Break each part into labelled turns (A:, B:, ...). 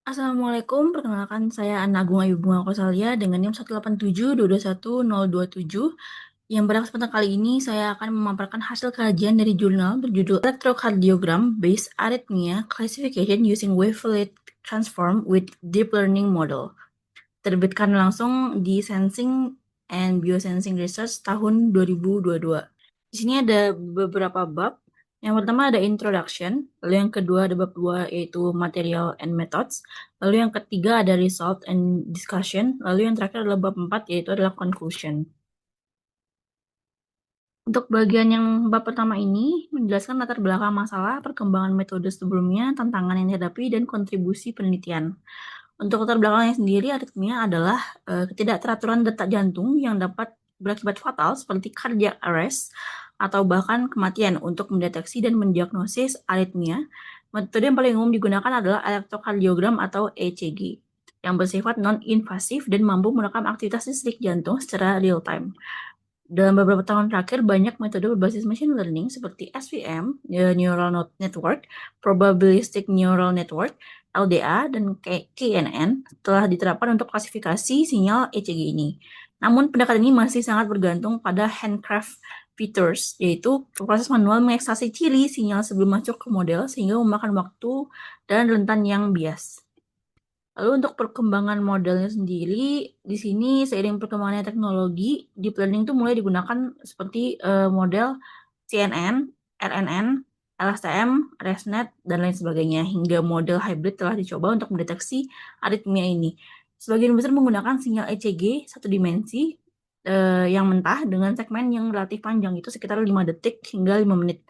A: Assalamualaikum, perkenalkan saya Anna Agung Ayu Bunga Kosalia dengan NIM 187221027. Yang pada kesempatan kali ini saya akan memaparkan hasil kajian dari jurnal berjudul Electrocardiogram Based Arrhythmia Classification Using Wavelet Transform with Deep Learning Model. Terbitkan langsung di Sensing and Biosensing Research tahun 2022. Di sini ada beberapa bab. Yang pertama ada introduction, lalu yang kedua ada bab 2 yaitu material and methods, lalu yang ketiga ada result and discussion, lalu yang terakhir adalah bab 4 yaitu adalah conclusion. Untuk bagian yang bab pertama ini menjelaskan latar belakang masalah, perkembangan metode sebelumnya, tantangan yang dihadapi, dan kontribusi penelitian. Untuk latar belakangnya sendiri, aritmia adalah ketidakteraturan detak jantung yang dapat berakibat fatal seperti cardiac arrest atau bahkan kematian. Untuk mendeteksi dan mendiagnosis aritmia, metode yang paling umum digunakan adalah elektrokardiogram atau ECG yang bersifat non-invasif dan mampu merekam aktivitas listrik jantung secara real time. Dalam beberapa tahun terakhir, banyak metode berbasis machine learning seperti SVM, Neural Network, Probabilistic Neural Network, LDA, dan KNN telah diterapkan untuk klasifikasi sinyal ECG ini. Namun, pendekatan ini masih sangat bergantung pada handcraft features, yaitu proses manual mengekstraksi ciri sinyal sebelum masuk ke model sehingga memakan waktu dan rentan yang bias. Lalu untuk perkembangan modelnya sendiri, di sini seiring perkembangannya teknologi, deep learning itu mulai digunakan seperti model CNN, RNN, LSTM, ResNet, dan lain sebagainya, hingga model hybrid telah dicoba untuk mendeteksi aritmia ini. Sebagian besar menggunakan sinyal ECG satu dimensi yang mentah dengan segmen yang relatif panjang, itu sekitar 5 detik hingga 5 menit.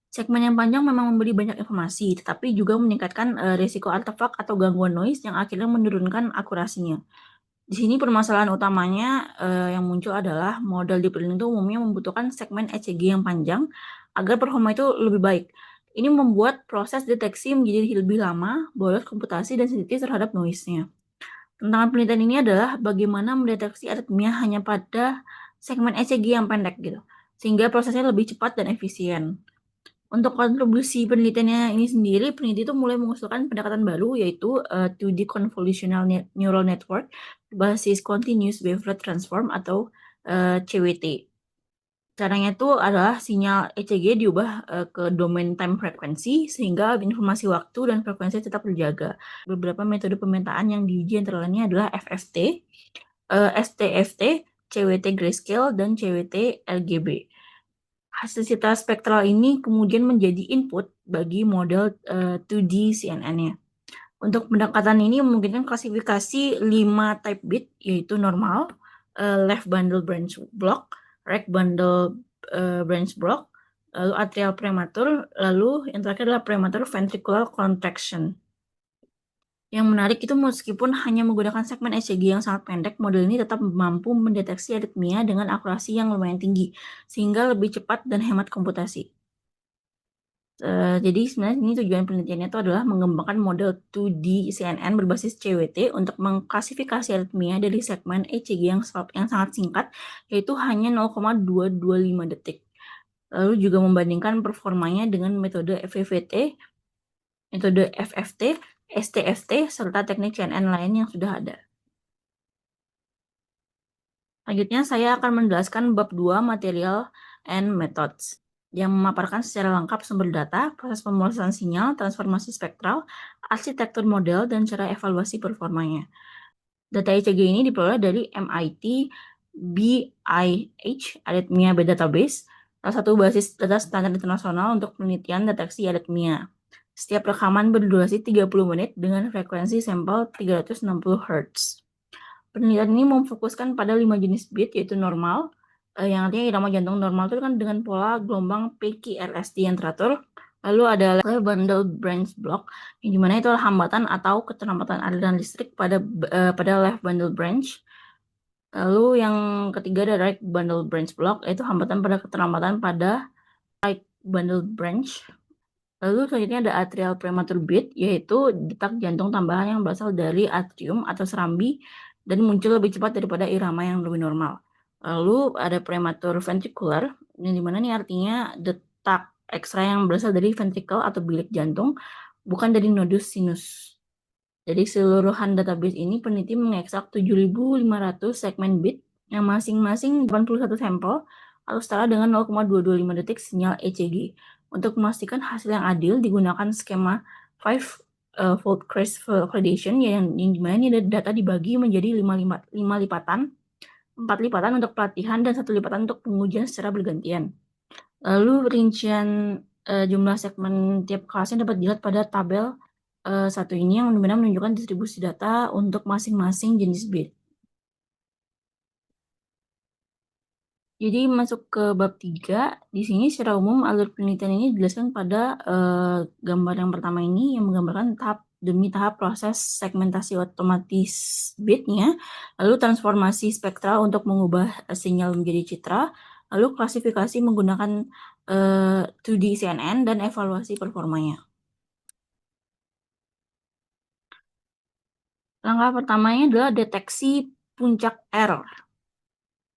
A: Segmen yang panjang memang memberi banyak informasi, tetapi juga meningkatkan risiko artefak atau gangguan noise yang akhirnya menurunkan akurasinya. Di sini permasalahan utamanya yang muncul adalah model deep learning itu umumnya membutuhkan segmen ECG yang panjang agar performa itu lebih baik. Ini membuat proses deteksi menjadi lebih lama, boros komputasi, dan sensitif terhadap noise-nya. Tantangan penelitian ini adalah bagaimana mendeteksi aritmia hanya pada segmen ECG yang pendek gitu, sehingga prosesnya lebih cepat dan efisien. Untuk kontribusi penelitiannya ini sendiri, peneliti itu mulai mengusulkan pendekatan baru yaitu 2D Convolutional Neural Network berbasis Continuous Wavelet Transform atau CWT. Caranya itu adalah sinyal ECG diubah ke domain time frekuensi sehingga informasi waktu dan frekuensi tetap terjaga. Beberapa metode pemetaan yang diuji antara lainnya adalah FFT, STFT, CWT Grayscale, dan CWT RGB. Hasil cita spektral ini kemudian menjadi input bagi model 2D CNN-nya. Untuk pendekatan ini memungkinkan klasifikasi 5 type bit, yaitu normal, left bundle branch block, right bundle branch block, lalu atrial prematur, lalu yang terakhir adalah prematur ventricular contraction. Yang menarik itu meskipun hanya menggunakan segmen ECG yang sangat pendek, model ini tetap mampu mendeteksi aritmia dengan akurasi yang lumayan tinggi, sehingga lebih cepat dan hemat komputasi. Jadi sebenarnya ini tujuan penelitiannya itu adalah mengembangkan model 2D CNN berbasis CWT untuk mengklasifikasi aritmia dari segmen ECG yang sangat singkat, yaitu hanya 0,225 detik. Lalu juga membandingkan performanya dengan metode FFT, metode FFT, STFT, serta teknik CNN lain yang sudah ada. Selanjutnya saya akan menjelaskan bab 2 material and methods yang memaparkan secara lengkap sumber data, proses pemrosesan sinyal, transformasi spektral, arsitektur model, dan cara evaluasi performanya. Data ECG ini diperoleh dari MIT BIH Arrhythmia Database, salah satu basis data standar internasional untuk penelitian deteksi aritmia. Setiap rekaman berdurasi 30 menit dengan frekuensi sampel 360 Hz. Penelitian ini memfokuskan pada 5 jenis beat, yaitu normal, yang artinya irama jantung normal itu kan dengan pola gelombang PQRST yang teratur. Lalu ada left bundle branch block, yang dimana itu adalah hambatan atau keterlambatan aliran listrik pada left bundle branch. Lalu yang ketiga ada right bundle branch block, yaitu hambatan pada keterlambatan pada right bundle branch. Lalu selanjutnya ada atrial prematur beat, yaitu detak jantung tambahan yang berasal dari atrium atau serambi dan muncul lebih cepat daripada irama yang lebih normal. Lalu ada prematur ventricular, yang dimana nih artinya detak ekstra yang berasal dari ventricle atau bilik jantung, bukan dari nodus sinus. Dari keseluruhan database ini, peneliti mengekstrak 7.500 segmen bit yang masing-masing 81 sampel atau setara dengan 0,225 detik sinyal ECG. Untuk memastikan hasil yang adil, digunakan skema 5-fold cross validation yang dimana ini data dibagi menjadi 5 lipatan, 4 lipatan untuk pelatihan dan 1 lipatan untuk pengujian secara bergantian. Lalu rincian jumlah segmen tiap kelasnya dapat dilihat pada tabel satu ini yang benar-benar menunjukkan distribusi data untuk masing-masing jenis bit. Jadi masuk ke bab 3, di sini secara umum alur penelitian ini dijelaskan pada gambar yang pertama ini yang menggambarkan tahap demi tahap proses segmentasi otomatis bitnya, lalu transformasi spektral untuk mengubah sinyal menjadi citra, lalu klasifikasi menggunakan 2D CNN dan evaluasi performanya. Langkah pertamanya adalah deteksi puncak error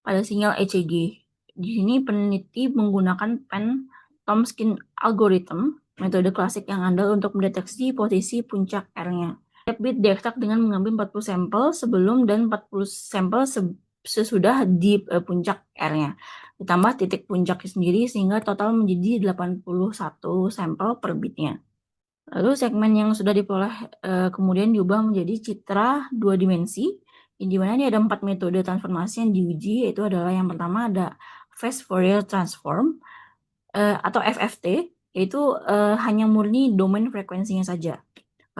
A: pada sinyal ECG. Di sini peneliti menggunakan Penn-Tomskin algorithm, metode klasik yang andal untuk mendeteksi posisi puncak R-nya. Setiap bit diekstrak dengan mengambil 40 sampel sebelum dan 40 sampel sesudah di puncak R-nya. Ditambah titik puncak sendiri sehingga total menjadi 81 sampel per bitnya. Lalu segmen yang sudah diperoleh kemudian diubah menjadi citra 2 dimensi, di mana ini ada 4 metode transformasi yang diuji, yaitu adalah yang pertama ada Fast Fourier Transform atau FFT, yaitu hanya murni domain frekuensinya saja.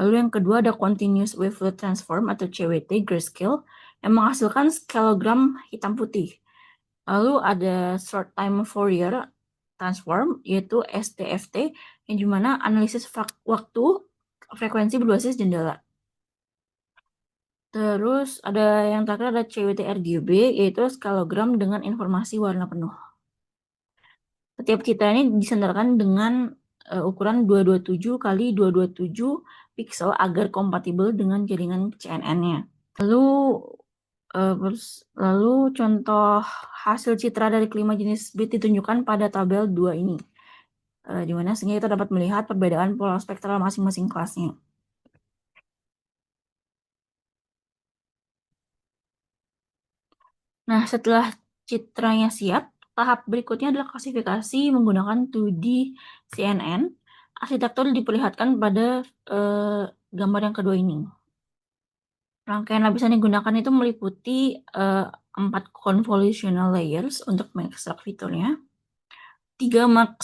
A: Lalu yang kedua ada Continuous Wavelet Transform atau CWT grayscale yang menghasilkan skalogram hitam putih. Lalu ada Short Time Fourier Transform yaitu STFT yang dimana analisis waktu frekuensi berbasis jendela. Terus ada yang terakhir ada CWT RGB yaitu skalogram dengan informasi warna penuh. Setiap citra ini disandarkan dengan ukuran 227 kali 227 pixel agar kompatibel dengan jaringan CNN-nya. Lalu contoh hasil citra dari kelima jenis bit ditunjukkan pada tabel 2 ini. Di mana sehingga kita dapat melihat perbedaan pola spektral masing-masing kelasnya. Nah, setelah citranya siap, tahap berikutnya adalah klasifikasi menggunakan 2D CNN. Arsitektur diperlihatkan pada gambar yang kedua ini. Rangkaian lapisan yang digunakan itu meliputi 4 convolutional layers untuk mengekstrak fiturnya, 3 max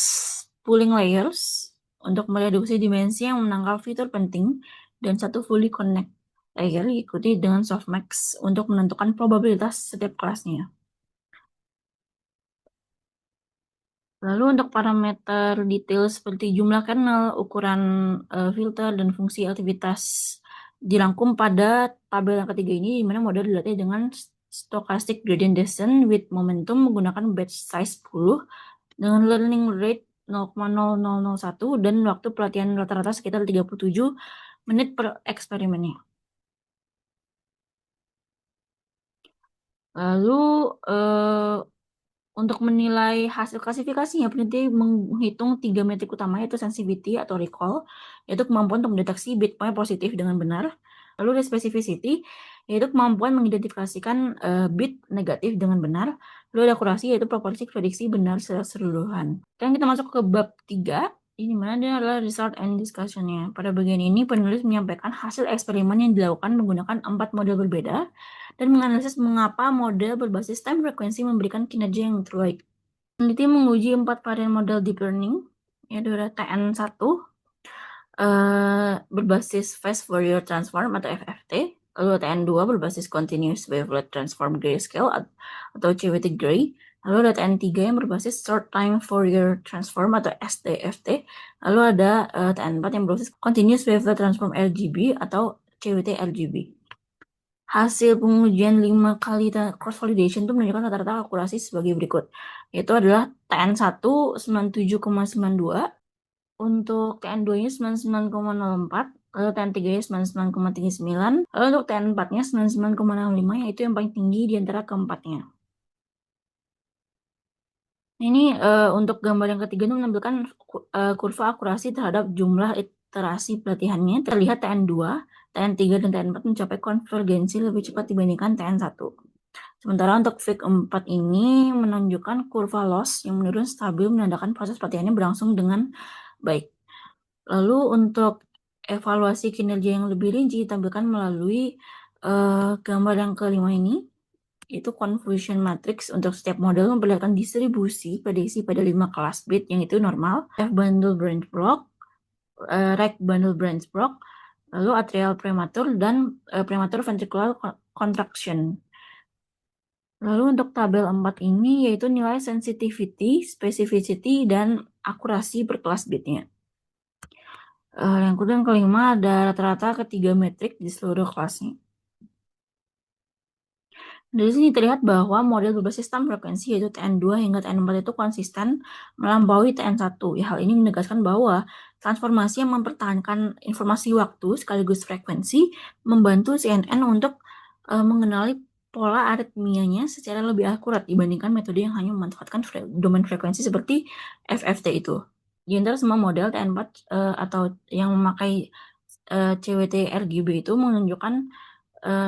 A: pooling layers untuk mereduksi dimensi yang menangkal fitur penting, dan 1 fully connect layer diikuti dengan softmax untuk menentukan probabilitas setiap kelasnya. Lalu untuk parameter detail seperti jumlah kernel, ukuran filter, dan fungsi aktivitas dirangkum pada tabel yang ketiga ini, di mana model dilatih dengan stochastic gradient descent with momentum menggunakan batch size 10 dengan learning rate 0,0001 dan waktu pelatihan rata-rata sekitar 37 menit per eksperimennya. Lalu untuk menilai hasil klasifikasinya, peneliti menghitung 3 metrik utama yaitu sensitivity atau recall, yaitu kemampuan untuk mendeteksi bit positif dengan benar. Lalu ada specificity, yaitu kemampuan mengidentifikasikan bit negatif dengan benar. Lalu ada akurasi, yaitu proporsi prediksi benar secara keseluruhan. Sekarang kita masuk ke bab 3, ini mana dia adalah result and discussion-nya. Pada bagian ini, penulis menyampaikan hasil eksperimen yang dilakukan menggunakan 4 model berbeda, dan menganalisis mengapa model berbasis time frekuensi memberikan kinerja yang terbaik. Peneliti menguji 4 varian model deep learning, yaitu ada TN1, berbasis Fast Fourier Transform atau FFT, lalu TN2 berbasis Continuous Wavelet Transform Grayscale atau CWT Gray, lalu ada TN3 yang berbasis Short Time Fourier Transform atau STFT, lalu ada TN4 yang berbasis Continuous Wavelet Transform RGB atau CWT RGB. Hasil pengujian 5 kali cross validation itu menunjukkan rata-rata akurasi sebagai berikut, yaitu adalah TN1 97,92, untuk TN2-nya 99,04, lalu TN3-nya 99,39, lalu untuk TN4-nya 99,65, yaitu yang paling tinggi di antara keempatnya. Ini untuk gambar yang ketiga itu menampilkan kurva akurasi terhadap jumlah iterasi pelatihannya. Terlihat TN2 TN3 dan TN4 mencapai konvergensi lebih cepat dibandingkan TN1. Sementara untuk FIG4 ini menunjukkan kurva loss yang menurun stabil menandakan proses pelatihannya berlangsung dengan baik. Lalu untuk evaluasi kinerja yang lebih rinci ditampilkan melalui gambar yang kelima ini, yaitu confusion matrix. Untuk setiap model memperlihatkan distribusi prediksi pada 5 kelas bit, yang itu normal, F bundle branch block, rect bundle branch block, lalu atrial prematur dan prematur ventricular contraction. Lalu untuk tabel 4 ini yaitu nilai sensitivity, specificity, dan akurasi per kelas bitnya. Yang kedua, yang kelima ada rata-rata ketiga metrik di seluruh kelasnya. Dari sini terlihat bahwa model berbasis time frekuensi yaitu TN2 hingga TN4 itu konsisten melampaui TN1. Ya, hal ini menegaskan bahwa transformasi yang mempertahankan informasi waktu sekaligus frekuensi membantu CNN untuk mengenali pola aritmianya secara lebih akurat dibandingkan metode yang hanya memanfaatkan domain frekuensi seperti FFT itu. Di antara semua model TN4 atau yang memakai CWT RGB itu menunjukkan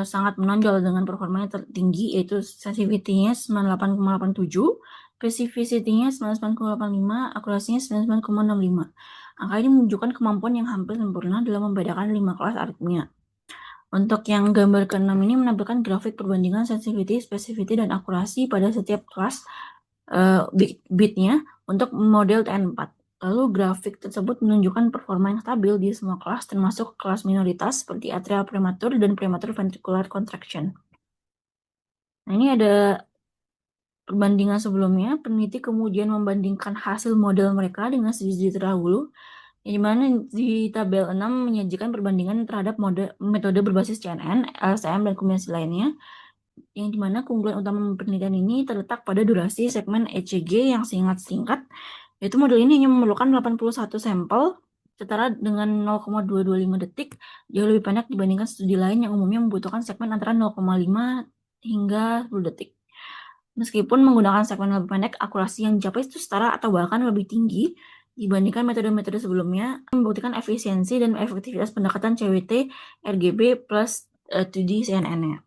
A: sangat menonjol dengan performa yang tertinggi, yaitu sensitivity-nya 98,87, specificity-nya 99,85, akurasinya 99,65. Angka ini menunjukkan kemampuan yang hampir sempurna dalam membedakan 5 kelas aritmia. Untuk yang gambar ke-6 ini menampilkan grafik perbandingan sensitivity, specificity, dan akurasi pada setiap kelas bitnya untuk model TN4. Lalu grafik tersebut menunjukkan performa yang stabil di semua kelas, termasuk kelas minoritas seperti atrial prematur dan prematur ventricular contraction. Nah, ini ada perbandingan sebelumnya. Peneliti kemudian membandingkan hasil model mereka dengan studi terdahulu, yang dimana di tabel 6 menyajikan perbandingan terhadap metode berbasis CNN, LSTM, dan kombinasi lainnya, yang dimana keunggulan utama penelitian ini terletak pada durasi segmen ECG yang sangat singkat, yaitu model ini hanya memerlukan 81 sampel setara dengan 0,225 detik, jauh lebih pendek dibandingkan studi lain yang umumnya membutuhkan segmen antara 0,5 hingga 10 detik. Meskipun menggunakan segmen lebih pendek, akurasi yang dicapai itu setara atau bahkan lebih tinggi dibandingkan metode-metode sebelumnya, membuktikan efisiensi dan efektivitas pendekatan CWT RGB plus 2D CNN-nya.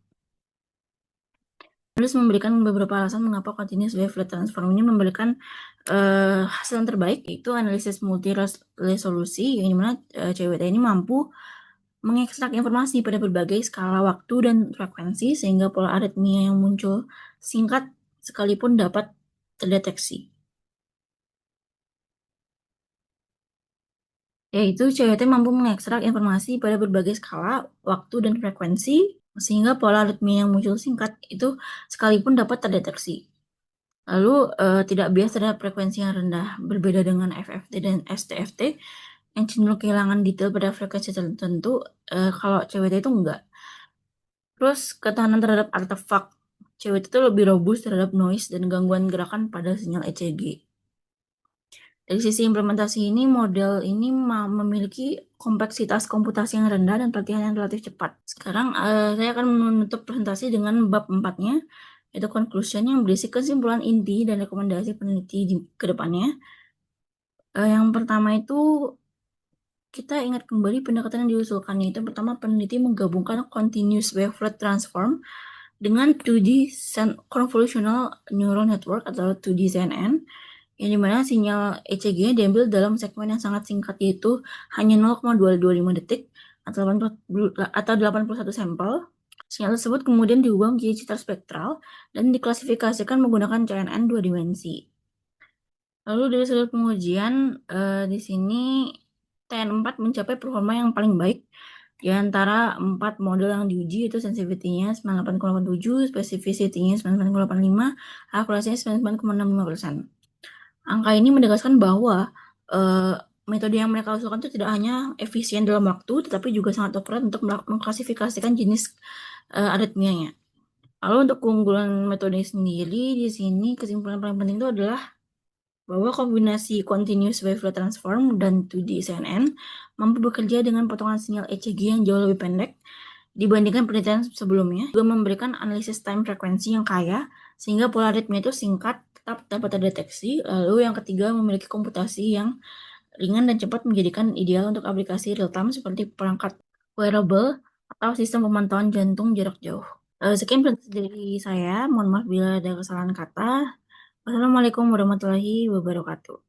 A: Terus memberikan beberapa alasan mengapa continuous wavelet transform ini memberikan hasil yang terbaik, yaitu analisis multi resolusi, yang dimana CWT ini mampu mengekstrak informasi pada berbagai skala waktu dan frekuensi sehingga pola aritmia yang muncul singkat sekalipun dapat terdeteksi. Yaitu CWT mampu mengekstrak informasi pada berbagai skala waktu dan frekuensi sehingga pola aritmia yang muncul singkat itu sekalipun dapat terdeteksi. Lalu tidak bias terhadap frekuensi yang rendah, berbeda dengan FFT dan STFT yang cenderung kehilangan detail pada frekuensi tertentu. Kalau CWT itu enggak. Terus ketahanan terhadap artefak, CWT itu lebih robust terhadap noise dan gangguan gerakan pada sinyal ECG. Dari sisi implementasi ini, model ini memiliki kompleksitas komputasi yang rendah dan pelatihan yang relatif cepat. Sekarang saya akan menutup presentasi dengan bab 4-nya, yaitu conclusion yang berisi kesimpulan inti dan rekomendasi peneliti ke depannya. Yang pertama itu kita ingat kembali pendekatan yang diusulkan, yaitu pertama peneliti menggabungkan continuous wavelet transform dengan 2D convolutional neural network atau 2D CNN, yang dimana sinyal ECG diambil dalam segmen yang sangat singkat, yaitu hanya 0,225 detik atau 81 sampel. Sinyal tersebut kemudian diubah menjadi citra spektral dan diklasifikasikan menggunakan CNN 2 dimensi. Lalu dari sudut pengujian, di sini TN4 mencapai performa yang paling baik di antara 4 model yang diuji, yaitu sensitivity-nya 98,87, specificity-nya 99,85, akurasinya 99,65%. Angka ini menegaskan bahwa metode yang mereka usulkan itu tidak hanya efisien dalam waktu, tetapi juga sangat akurat untuk mengklasifikasikan jenis aritmianya. Lalu untuk keunggulan metode sendiri, di sini kesimpulan paling penting itu adalah bahwa kombinasi continuous wavelet transform dan 2D CNN mampu bekerja dengan potongan sinyal ECG yang jauh lebih pendek dibandingkan penelitian sebelumnya, juga memberikan analisis time frekuensi yang kaya sehingga pola aritmia itu singkat tetap dapat terdeteksi. Lalu yang ketiga, memiliki komputasi yang ringan dan cepat menjadikan ideal untuk aplikasi real time seperti perangkat wearable atau sistem pemantauan jantung jarak jauh. Sekian presentasi dari saya, mohon maaf bila ada kesalahan kata. Wassalamualaikum warahmatullahi wabarakatuh.